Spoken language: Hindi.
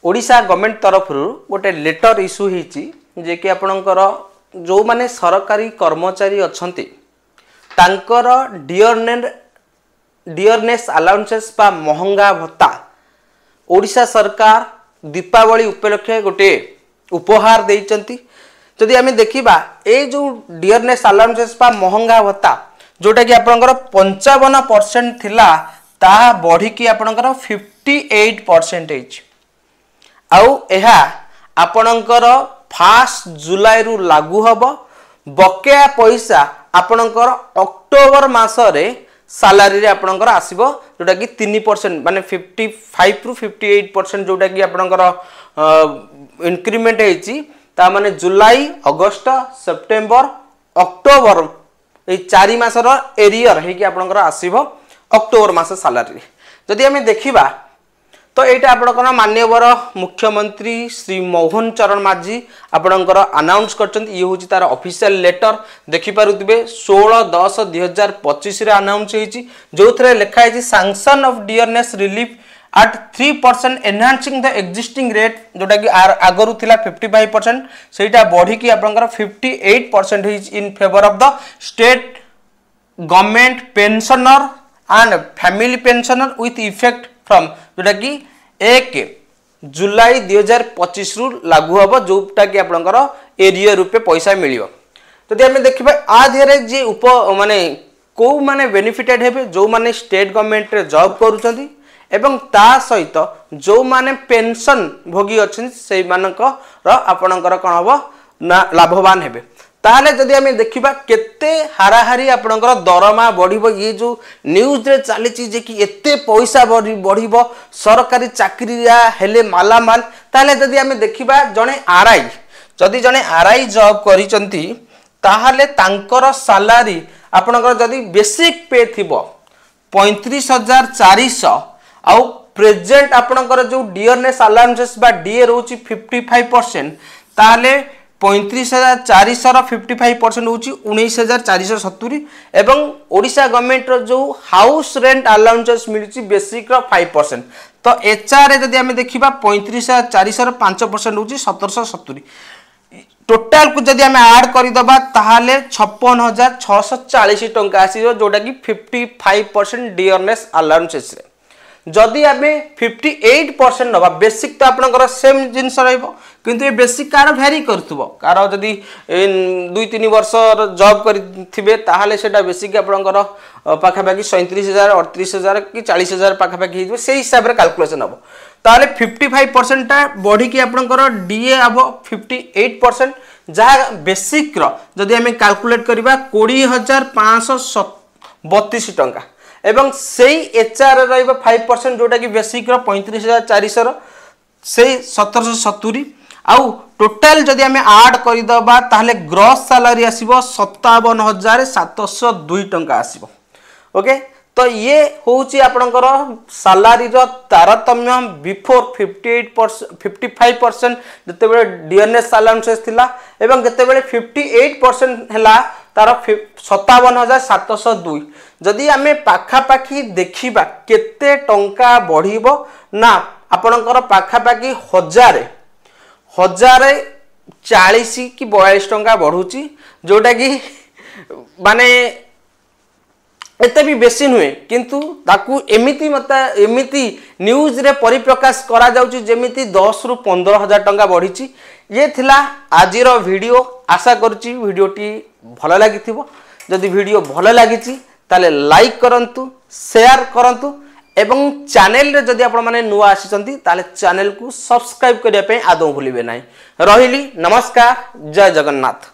ओडिशा गवर्नमेंट तरफ गोटे लेटर इश्यू होती जे कि आपणकर जो माने सरकारी कर्मचारी अच्छी तांकर डियरनेस अलाउंसेस बा महंगा भत्ता ओडिशा सरकार दीपावली उपलक्षे गोटे उपहार देइचंती। जदि आम देखा ये जो डियरनेस अलाउंसेस बा महंगा भत्ता जोटा कि आपणकर 55% थिला ताहा बढ़ी कि आपणकर 58% आउ एहा आपणकर 1 जुलाई रु लागू हब। बकेया पैसा आपणकर अक्टोबर मासरे सालारी रे आपणकर आसीबो जोटा कि 3% माने 55 रु 58% जोटा कि आपणकर इंक्रीमेंट हेची ता माने जुलाई अगस्त सेप्टेम्बर अक्टोबर ए 4 मासर एरियर हे कि आपणकर आसीबो अक्टोबर मास सालारी। जदि आम देखिबा तो यहाँ आपणकर माननीय मुख्यमंत्री श्री मोहन चरण माझी आपणकर अनाउंस करछन। ये हूँ तार ऑफिशियल लेटर देखिपारुथिबे 16/10/2025 रे अनाउंस होईची जो थरे लिखा है sanction of dearness relief at 3% enhancing the existing rate जोटा कि आगरु थिला 55% सेटा बढ़ी कि आपणकर 58% in favour of the state government pensioner and family pensioner with effect from जोटा कि 1 जुलाई 2025 रु लागू हम जोटा कि आपणकर एरिया रूपे पैसा मिलियो। जदि आम देखिबा आ धीरे जे उप माने को माने बेनिफिटेड हेबे जो माने स्टेट गवर्नमेंट रे जॉब करूछंती एवं ता सहित जो माने पेंशन भोगी अच्छे से आपणकर कौन हम ना लाभवान हेबे। ताहले जदि आम देखिबा केते हाराहारी आपणकर दरमा बढ़िबो ये जो न्यूज रे चली जे कि एते पैसा बढ़िबो सरकारी चाकरिया हेले मालामाल। ताहले जदि आम देखिबा जने आरआई जदि जने आरआई जॉब करिसंती ताहले तांकर सैलरी आपणकर जदि बेसिक पे थिबो 35,400 आउ प्रेजेंट आपणकर जो डियरनेस अलाउंसेस बा डीए रोची 55% ताले 35,400 रो 55% होची 19,470 एवं ओडिशा गवर्नमेंट रो जो हाउस रेंट अलाउंसेस मिलची बेसिक रो 5%। तो एचआर जदि हम देखिबा 35,400 रो 5% होची 1770 टोटाल को जदि हम ऐड करि दबा ताहाले 56,640 टंका आसीबो जोटा कि 55% डियरनेस अलाउंसेस रे। जदि आम 58% नवा बेसिक तो आपणकर सेम जिनस रहिबो किंतु ये बेसिक कार भ्यारी करथुबो कार जदि 2-3 वर्ष जॉब करिथिबे ताहाले सेटा बेसिक आपणकर पाखापाखि 37,000 38,000 कि 40,000 पाखापाखि हिजबो से हिसाब रे कैलकुलेशन हबो। ताहाले 55% टा बढ़ी कि आपणकर डीए आबो 58% जहा बेसिक रो जदि आम कैलकुलेट करबा 20,532 टंका एवं सेई एचआर रहिबा 5% जोटा कि बेसिक रो 35,400 रो सेई 1770 आउ टोटल जदि हमें ऐड करि दबा ताहले ग्रॉस सैलरी आसीबो 57,702 टंका आसीबो। ओके तो ये होउची आपणकर सैलरी रो तारतम्य बिफोर 55% जते बेले डियरनेस अलाउंसेस थिला एवं जते बेले 58% हला तार 57,702 जदि आमे पाखापाखि देखिबा केते टंका बढ़िबो ना आपणकर पाखापाखि 1,040 कि 42 टंका बढ़ुची जोटा कि माने एते भी बेसी नुहे किंतु ताकू एमिति न्यूज रे परिप्रकाश करा जाउची जेमिति 10 रु 15,000 टंका बढ़ीची। ये थिला आजिर वीडियो आशा करूची वीडियोटी भल लागिथिबो। जदि वीडियो भल लागिची ताले लाइक करंतु शेयर करंतु एवं चैनल रे जदि आपण माने नुआ आसीचंती ताले चैनल को सब्सक्राइब करिया पे आदौ भूलिबे नाही। रहिली नमस्कार जय जगन्नाथ।